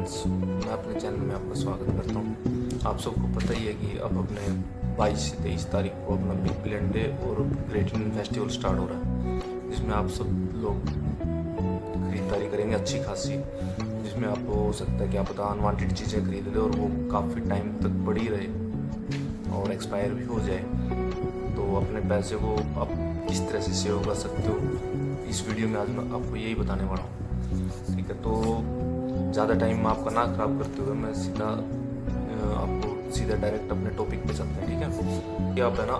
Friends, मैं अपने channel में आपका स्वागत करता हूँ। आप सबको पता ही है कि अब अपने 22 से 23 तारीख को अपना बिग बिलियन डे और ग्रेट इंडियन फेस्टिवल स्टार्ट हो रहा है, जिसमें आप सब लोग खरीदारी करेंगे अच्छी खासी, जिसमें आपको हो सकता है कि आप अनवांटेड चीज़ें खरीद लें और वो काफ़ी टाइम तक पड़ी रहे और एक्सपायर भी हो जाए। तो अपने पैसे को आप किस तरह से सेव कर सकते हो, इस वीडियो में आज मैं आपको यही बताने वाला हूँ। ठीक है, तो ज़्यादा टाइम आपका ना ख़राब करते हुए मैं आपको सीधा डायरेक्ट अपने टॉपिक पे चलते हैं। ठीक है, कि आप है ना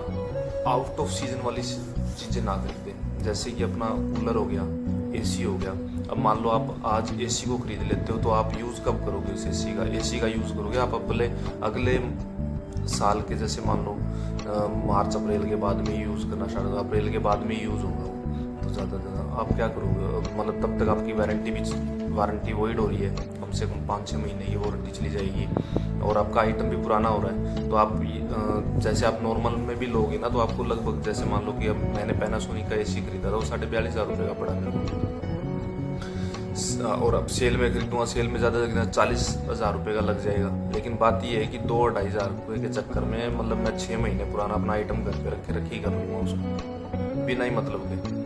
आउट ऑफ सीजन वाली चीज़ें ना खरीदें। जैसे कि अपना कूलर हो गया, एसी हो गया। अब मान लो आप आज एसी को खरीद लेते हो, तो आप यूज़ कब करोगे उस एसी का यूज़ करोगे आप अगले साल के, जैसे मान लो मार्च अप्रैल के बाद में यूज़ करना स्टार्ट होगा, अप्रैल के बाद में यूज़ होगा। तो ज़्यादा आप क्या करोगे, मतलब तब तक आपकी वारंटी वॉइड हो रही है, कम से कम 5-6 महीने की वारंटी चली जाएगी और आपका आइटम भी पुराना हो रहा है। तो आप जैसे आप नॉर्मल में भी लोगे ना, तो आपको लगभग, जैसे मान लो कि अब मैंने पैनासोनिक का एसी खरीदा था, वो 42,500 रुपये का पड़ा मेरे को, और अब सेल में खरीदूंगा, सेल में ज़्यादा से 40,000 रुपये का लग जाएगा। लेकिन बात ये है कि 2-2,500 रुपये के चक्कर में मतलब मैं 6 महीने पुराना अपना आइटम घर पे रखे ही कर लूँगा उसको, बिना ही मतलब के।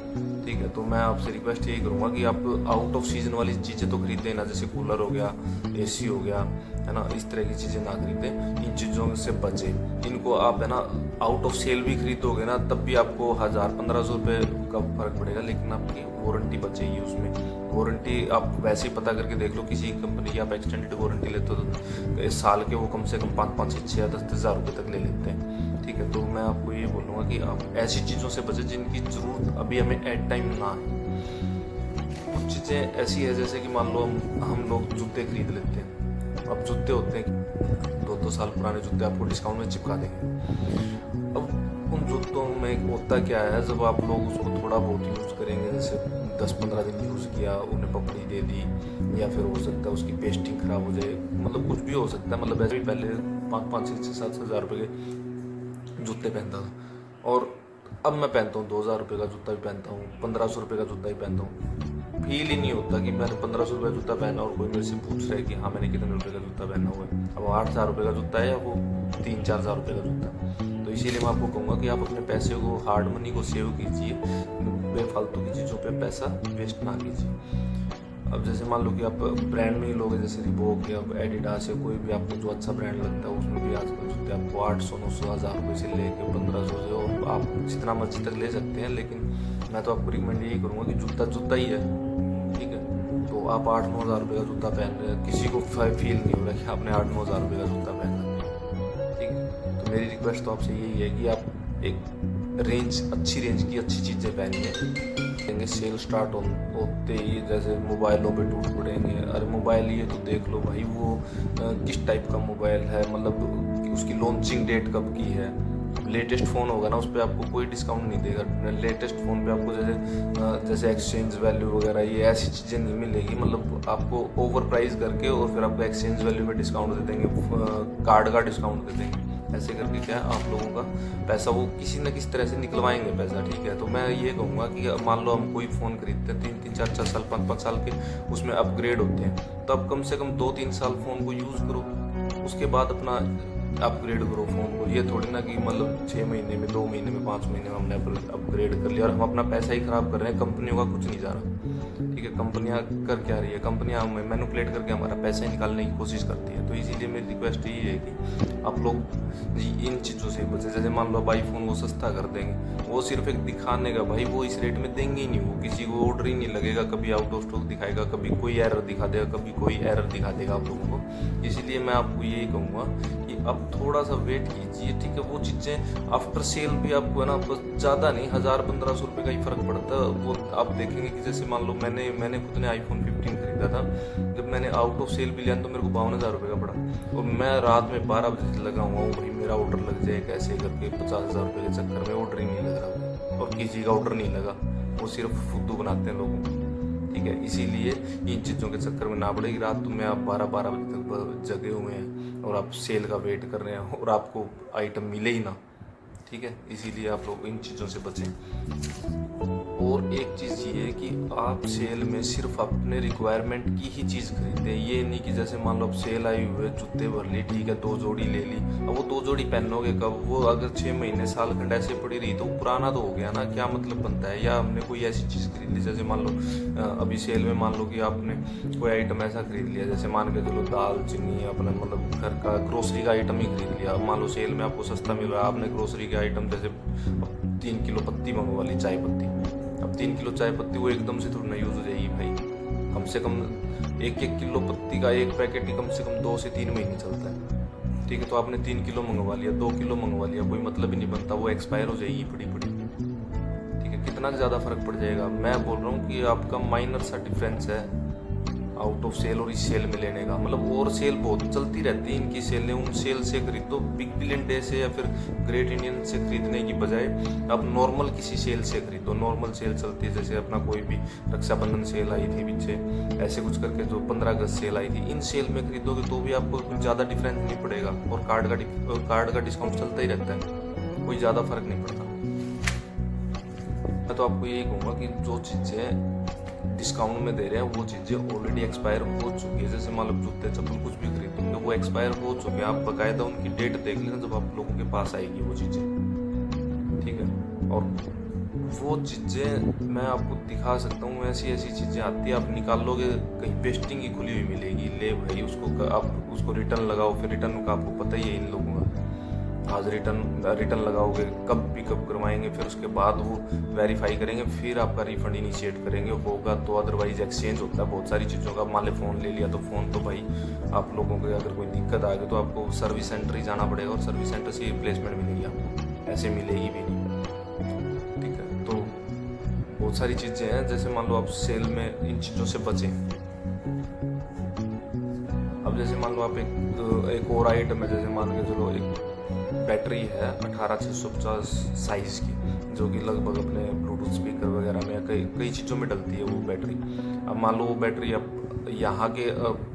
ठीक है, तो मैं आपसे रिक्वेस्ट यही करूँगा कि आप आउट ऑफ सीजन वाली चीज़ें तो खरीदें ना, जैसे कूलर हो गया, एसी हो गया, है ना, इस तरह की चीज़ें ना खरीदें। इन चीज़ों से बचें। इनको आप है ना आउट ऑफ सेल भी खरीदोगे ना, तब भी आपको 1,000-1,500 रुपये का फर्क पड़ेगा, लेकिन आपकी वारंटी बचेगी उसमें। वारंटी आप वैसे ही पता करके देख लो, किसी कंपनी की आप एक्सटेंडेड वारंटी लेते हो तो साल के वो कम से कम 5-5, 6 या 10,000 रुपये तक ले लेते हैं। ठीक है, तो मैं आपको ये बोलूँगा कि आप ऐसी चीज़ों से बचें जिनकी ज़रूरत अभी हमें एट टाइम ना है। कुछ चीज़ें ऐसी है, जैसे कि मान लो हम लोग जूते खरीद लेते हैं। अब जूते होते हैं 2-2 साल पुराने जूते आपको डिस्काउंट में चिपका देंगे। अब उन जूतों में होता क्या है, जब आप लोग उसको थोड़ा बहुत यूज़ करेंगे, जैसे 10-15 दिन यूज़ किया, उन्हें पपड़ी दे दी, या फिर हो सकता है उसकी पेस्टिंग ख़राब हो जाए, मतलब कुछ भी हो सकता है। मतलब ऐसे भी पहले 5-5, 6-7 हज़ार रुपये के जूते पहनता था, और अब मैं पहनता हूँ 2,000 रुपये का जूता भी पहनता हूँ, 1,500 रुपये का जूता भी पहनता हूँ। फील ही नहीं होता कि मैंने 1,500 रुपये का जूता पहना और कोई मेरे से पूछ रहा है कि हाँ मैंने कितने रुपये का जूता पहना हुआ है। अब 8,000 रुपये का जूता है या वो 3-4,000 रुपये का जूता। तो इसीलिए मैं आपको कहूँगा कि आप अपने पैसे को, हार्ड मनी को सेव कीजिए, बेफालतू की चीज़ों पर पैसा वेस्ट ना कीजिए। अब जैसे मान लो कि आप ब्रांड में ही लोगे, जैसे रिबॉक या एडिडास या कोई भी आपको जो अच्छा ब्रांड लगता है, उसमें भी आजकल जूते आपको 800-900 हज़ार रुपये से लेके 1,500 से, और आप जितना मर्जी तक ले सकते हैं। लेकिन मैं तो आपको रिकमेंड यही करूँगा कि जूता ही है। ठीक है, तो आप 8-9 हज़ार रुपये का जूता पहन रहे हैं, किसी को फील नहीं हो रहा कि आपने 8-9 हज़ार रुपये का जूता पहना है। ठीक है, तो मेरी रिक्वेस्ट तो आपसे यही है कि आप एक अच्छी रेंज की अच्छी चीज़ें पहनिए। सेल स्टार्ट होते ही जैसे मोबाइलों पे टूट पड़ेंगे, अरे मोबाइल ये तो देख लो भाई, वो किस टाइप का मोबाइल है, मतलब उसकी लॉन्चिंग डेट कब की है। लेटेस्ट फ़ोन होगा ना, उस पर आपको कोई डिस्काउंट नहीं देगा। लेटेस्ट फ़ोन पे आपको जैसे एक्सचेंज वैल्यू वगैरह ये ऐसी चीज़ें नहीं मिलेगी, मतलब आपको ओवर प्राइस करके और फिर आपको एक्सचेंज वैल्यू में डिस्काउंट दे देंगे, कार्ड का डिस्काउंट दे देंगे। ऐसे करके क्या आप लोगों का पैसा वो किसी न किसी तरह से निकलवाएंगे पैसा। ठीक है, तो मैं ये कहूँगा कि मान लो हम कोई फ़ोन खरीदते हैं 3-3, 4-4 साल, 5-5 साल के, उसमें अपग्रेड होते हैं, तो आप कम से कम 2-3 साल फ़ोन को यूज़ करो, उसके बाद अपना अपग्रेड करो फ़ोन को। ये थोड़ी ना कि मतलब 6 महीने में, 2 महीने में, 5 महीने में हमने अपग्रेड कर लिया और हम अपना पैसा ही ख़राब कर रहे हैं, कंपनियों का कुछ नहीं जा रहा। ठीक है, कंपनियां कर क्या रही है, कंपनियां मैनिपुलेट करके हमारा पैसा निकालने की कोशिश करती है। तो इसीलिए मेरी रिक्वेस्ट यही है कि आप लोग इन चीज़ों से बचे। जैसे मान लो आईफोन वो सस्ता कर देंगे, वो सिर्फ एक दिखाने का, भाई वो इस रेट में देंगे ही नहीं, वो किसी को ऑर्डर ही नहीं लगेगा, कभी आउट ऑफ स्टॉक दिखाएगा, कभी कोई एरर दिखा देगा, कभी कोई एरर दिखा देगा आप लोगों को। इसीलिए मैं आपको यही कहूँगा कि अब थोड़ा सा वेट कीजिए। ठीक है, वो चीज़ें आफ्टर सेल भी आपको है ना, ज़्यादा नहीं, 1,000-1,500 रुपये का ही फ़र्क पड़ता है। वो आप देखेंगे कि जैसे मान लो मैंने खुद ने iPhone 15 खरीदा था, जब मैंने आउट ऑफ सेल भी लिया तो मेरे को 52,000 रुपये का पड़ा, और मैं रात में 12 बजे लगा हुआ हूँ भाई मेरा ऑर्डर लग जाए कैसे करके। 50,000 रुपये के चक्कर में ऑर्डर ही नहीं लग रहा, और किसी का ऑर्डर नहीं लगा, वो सिर्फ फुद्दू बनाते हैं लोगों को। ठीक है, इसीलिए इन चीज़ों के चक्कर में ना पड़ेगी। रात में आप 12-12 बजे तक जगे हुए हैं और आप सेल का वेट कर रहे हैं और आपको आइटम मिले ही ना। ठीक है, इसीलिए आप लोग इन चीज़ों से बचें। और एक चीज़ ये है कि आप सेल में सिर्फ अपने रिक्वायरमेंट की ही चीज़ खरीदें। ये नहीं कि जैसे मान लो अब सेल आई हुई है, जूते भर ली, ठीक है 2 जोड़ी ले ली, अब वो 2 जोड़ी पहनोगे कब? वो अगर 6 महीने साल खंड ऐसे पड़ी रही तो पुराना तो हो गया ना, क्या मतलब बनता है? या हमने कोई ऐसी चीज़ खरीद ली, जैसे मान लो अभी सेल में मान लो कि आपने कोई आइटम ऐसा खरीद लिया, जैसे मान के चलो दाल चीनी अपना मतलब घर का ग्रोसरी का आइटम ही खरीद लिया। मान लो सेल में आपको सस्ता मिल रहा है, आपने ग्रोसरी के आइटम जैसे 3 किलो पत्ती मंगवा ली, चाय पत्ती। अब 3 किलो चाय पत्ती वो एकदम से थोड़ी ना यूज़ हो जाएगी भाई, कम से कम 1-1 किलो पत्ती का एक पैकेट ही कम से कम 2 से 3 महीने चलता है, ठीक है। तो आपने 3 किलो मंगवा लिया, 2 किलो मंगवा लिया, कोई मतलब ही नहीं बनता, वो एक्सपायर हो जाएगी पड़ी पड़ी, ठीक है। कितना ज़्यादा फर्क पड़ जाएगा? मैं बोल रहा हूँ कि आपका माइनर सा डिफरेंस है आउट ऑफ सेल और इस सेल में लेने का। मतलब और सेल बहुत चलती रहती है इनकी सेलें, उन सेल से खरीदो, बिग बिलियन डे से या फिर ग्रेट इंडियन से खरीदने की बजाय आप नॉर्मल किसी सेल से खरीदो। नॉर्मल सेल चलती है, जैसे अपना कोई भी रक्षाबंधन सेल आई थी पीछे, ऐसे कुछ करके जो 15 अगस्त सेल आई थी, इन सेल में खरीदोगे तो भी आपको कुछ ज़्यादा डिफरेंस नहीं पड़ेगा। और कार्ड का डिस्काउंट चलता ही रहता है, कोई ज़्यादा फर्क नहीं पड़ता। मैं तो आपको यही कहूँगा कि जो चीज़ें डिस्काउंट में दे रहे हैं वो चीज़ें ऑलरेडी एक्सपायर हो चुकी है। जैसे मान लो जूते चप्पल कुछ भी खरीदोगे वो एक्सपायर हो चुके हैं, आप बाकायदा उनकी डेट देख लेना जब आप लोगों के पास आएगी वो चीज़ें, ठीक है। और वो चीज़ें मैं आपको दिखा सकता हूँ, ऐसी ऐसी चीज़ें आती है, आप निकालोगे कहीं पेस्टिंग की खुली हुई मिलेगी, ले भाई उसको, आप उसको रिटर्न लगाओ, फिर रिटर्न का आपको पता ही है इन लोगों का, आज रिटर्न लगाओगे, कब पिकअप करवाएंगे, फिर उसके बाद वो वेरीफाई करेंगे, फिर आपका रिफंड इनिशिएट करेंगे, होगा तो। अदरवाइज एक्सचेंज होता है बहुत सारी चीज़ों का। मान लो फ़ोन ले लिया तो फ़ोन तो भाई आप लोगों को अगर कोई दिक्कत आ गई तो आपको सर्विस सेंटर ही जाना पड़ेगा, और सर्विस सेंटर से रिप्लेसमेंट मिलेगी आपको, ऐसे मिलेगी भी नहीं, ठीक है। तो बहुत सारी चीज़ें हैं, जैसे मान लो आप सेल में इन चीज़ों से बचें। अब जैसे मान लो आप एक और आइटम है, जैसे मान के चलो एक बैटरी है 18650 साइज़ की, जो कि लगभग अपने ब्लूटूथ स्पीकर वगैरह में कई चीज़ों में डलती है वो बैटरी। अब मान लो वो बैटरी आप यहाँ के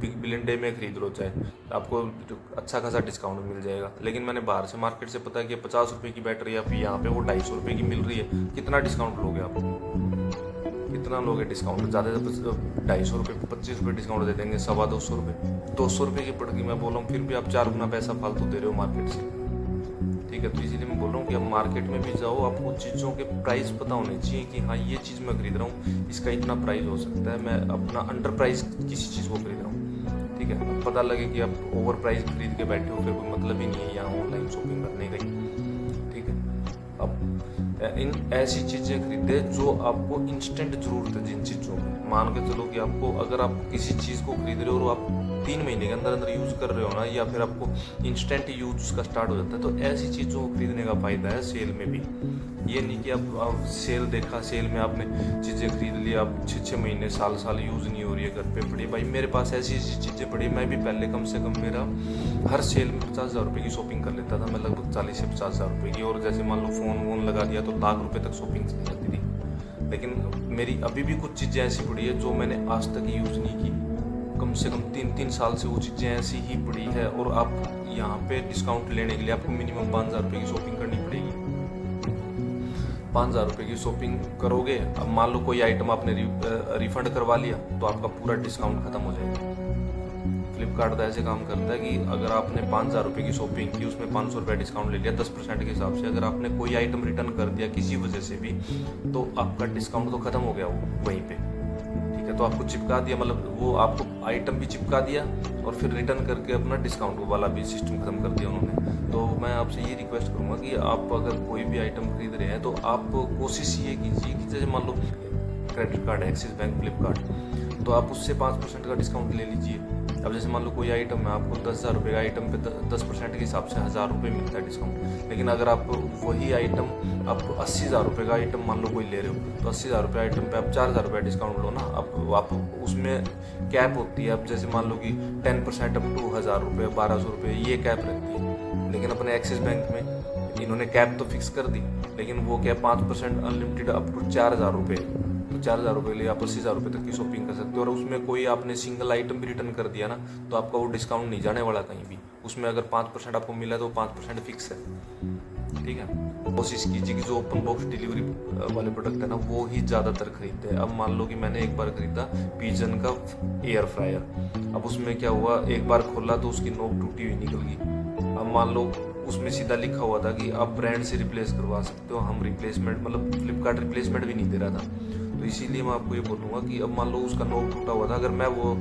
बिग बिलियन डे में खरीद लो, चाहे आपको अच्छा खासा डिस्काउंट मिल जाएगा। लेकिन मैंने बाहर से मार्केट से पता किया 50 रुपये की बैटरी आप यहाँ पे वो 250 रुपये की मिल रही है। कितना डिस्काउंट लोगे आप? कितना लोगे डिस्काउंट? ज़्यादा से 250 रुपये, 25 रुपये डिस्काउंट दे देंगे, 250 रुपये, 200 रुपये की पड़ गई मैं बोल रहा हूँ, फिर भी आप 4 गुना पैसा फालतू दे रहे हो मार्केट से, ठीक है। तो इसीलिए मैं बोल रहा हूँ कि आप मार्केट में भी जाओ, आपको चीज़ों के प्राइस पता होने चाहिए कि हाँ ये चीज़ मैं खरीद रहा हूँ, इसका इतना प्राइस हो सकता है, मैं अपना अंडर प्राइस किसी चीज़ को खरीद रहा हूँ, ठीक है। अब पता लगे कि आप ओवर प्राइस खरीद के बैठे हो, फिर कोई मतलब ही नहीं है यहाँ ऑनलाइन शॉपिंग करने का ही, ठीक है। अब इन ऐसी चीज़ें खरीदे जो आपको इंस्टेंट ज़रूरत है। जिन चीज़ों में मान के चलो कि आपको, अगर आप किसी चीज़ को खरीद रहे हो और आप 3 महीने के अंदर अंदर यूज़ कर रहे हो ना, या फिर आपको इंस्टेंट यूज उसका स्टार्ट हो जाता है, तो ऐसी चीज़ों को खरीदने का फ़ायदा है सेल में भी। ये नहीं कि आप सेल देखा, सेल में आपने चीज़ें खरीद ली, आप 6-6 महीने साल यूज़ नहीं हो रही है, घर पे पड़ी। भाई मेरे पास ऐसी ऐसी चीज़ें पड़ी, मैं भी पहले कम से कम मेरा हर सेल में 50,000 रुपये की शॉपिंग कर लेता था मैं, लगभग 40 से 50,000 रुपये की। और जैसे मान लो फ़ोन वोन लगा दिया तो लाख रुपये तक शॉपिंग चल जाती थी। लेकिन मेरी अभी भी कुछ चीज़ें ऐसी पड़ी है जो मैंने आज तक यूज़ नहीं की, कम से कम 3-3 साल से वो चीज़ें ऐसी ही पड़ी है। और आप यहाँ पे डिस्काउंट लेने के लिए आपको मिनिमम 5,000 रुपये की शॉपिंग करनी पड़ेगी। 5,000 रुपये की शॉपिंग करोगे, अब मान लो कोई आइटम आपने रिफंड करवा लिया तो आपका पूरा डिस्काउंट खत्म हो जाएगा। फ्लिपकार्ट तो ऐसे काम करता है कि अगर आपने 5,000 रुपये की शॉपिंग की, उसमें 500 रुपये डिस्काउंट ले लिया 10% के हिसाब से, अगर आपने कोई आइटम रिटर्न कर दिया किसी वजह से भी, तो आपका डिस्काउंट तो खत्म हो गया वो वहीं पे, ठीक है। तो आपको चिपका दिया, मतलब वो आपको आइटम भी चिपका दिया और फिर रिटर्न करके अपना डिस्काउंट वाला भी सिस्टम खत्म कर दिया उन्होंने। तो मैं आपसे ये रिक्वेस्ट करूँगा कि आप अगर कोई भी आइटम खरीद रहे हैं तो आप कोशिश ये कीजिए कि जैसे मान लो क्रेडिट कार्ड है, एक्सिस बैंक, फ्लिपकार्ट, तो आप उससे 5% का डिस्काउंट ले लीजिए। अब जैसे मान लो कोई आइटम है, आपको 10,000 रुपये का आइटम पे 10% के हिसाब से 1,000 रुपये मिलता है डिस्काउंट। लेकिन अगर आप वही आइटम आप 80,000 रुपये का आइटम मान लो कोई ले रहे हो, तो 80,000 रुपये आइटम पे आप 4,000 रुपये डिस्काउंट लो ना। अब आप उसमें कैप होती है, अब जैसे मान लो कि 10% अप टू 1,000 रुपये, 1,200 रुपये, ये कैप रहती है। लेकिन अपने एक्सिस बैंक में इन्होंने कैप तो फिक्स कर दी, लेकिन वो कैप 5% अनलिमिटेड अप टू 4,000 रुपये। तो 4,000 रुपये लिए आप 80,000 रुपये तक की शॉपिंग कर सकते हो। और उसमें कोई आपने सिंगल आइटम भी रिटर्न कर दिया ना, तो आपका वो डिस्काउंट नहीं जाने वाला कहीं भी। उसमें अगर 5% आपको मिला तो 5% फिक्स है, ठीक है। कोशिश कीजिए कि जो ओपन बॉक्स डिलीवरी वाले प्रोडक्ट है ना वो ही ज़्यादातर खरीदते हैं। अब मान लो कि मैंने एक बार खरीदा पिजन का एयर फ्रायर, अब उसमें क्या हुआ, एक बार खोला तो उसकी नोक टूटी हुई निकल गई। अब मान लो उसमें सीधा लिखा हुआ था कि आप ब्रांड से रिप्लेस करवा सकते हो, हम रिप्लेसमेंट मतलब फ्लिपकार्ट रिप्लेसमेंट भी नहीं दे रहा था। तो इसीलिए मैं आपको ये बोलूँगा कि अब मान लो उसका नोक टूटा हुआ था, अगर मैं वो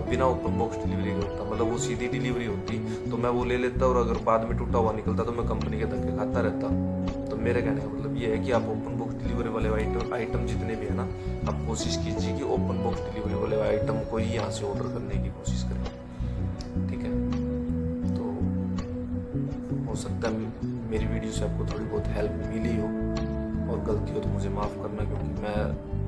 बिना ओपन बॉक्स डिलीवरी करता, मतलब वो सीधी डिलीवरी होती, तो मैं वो ले लेता, और अगर बाद में टूटा हुआ निकलता तो मैं कंपनी के धक्के खाता रहता। तो मेरे कहने का मतलब ये है कि आप ओपन बॉक्स डिलीवरी वाले आइटम जितने भी है ना, आप कोशिश कीजिए कि ओपन बॉक्स डिलीवरी वाले आइटम को ही यहाँ से ऑर्डर करने की कोशिश करें, ठीक है। तो हो सकता है मेरी वीडियो से आपको थोड़ी बहुत हेल्प मिली हो, और गलती हो तो मुझे माफ़ करना, क्योंकि मैं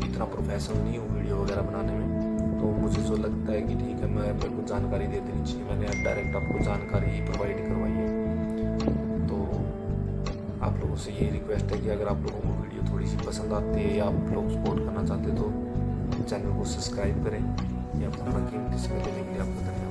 इतना प्रोफेशनल नहीं हूँ वीडियो वगैरह बनाने में। तो मुझे जो लगता है कि ठीक है, मेरे को जानकारी दे देनी चाहिए, मैंने डायरेक्ट आपको जानकारी ही प्रोवाइड करवाई है। तो आप लोगों से यही रिक्वेस्ट है कि अगर आप लोगों को वीडियो थोड़ी सी पसंद आती है या आप लोग सपोर्ट करना चाहते तो चैनल को सब्सक्राइब करें। या अपना कीमती समय देने के लिए आपका धन्यवाद।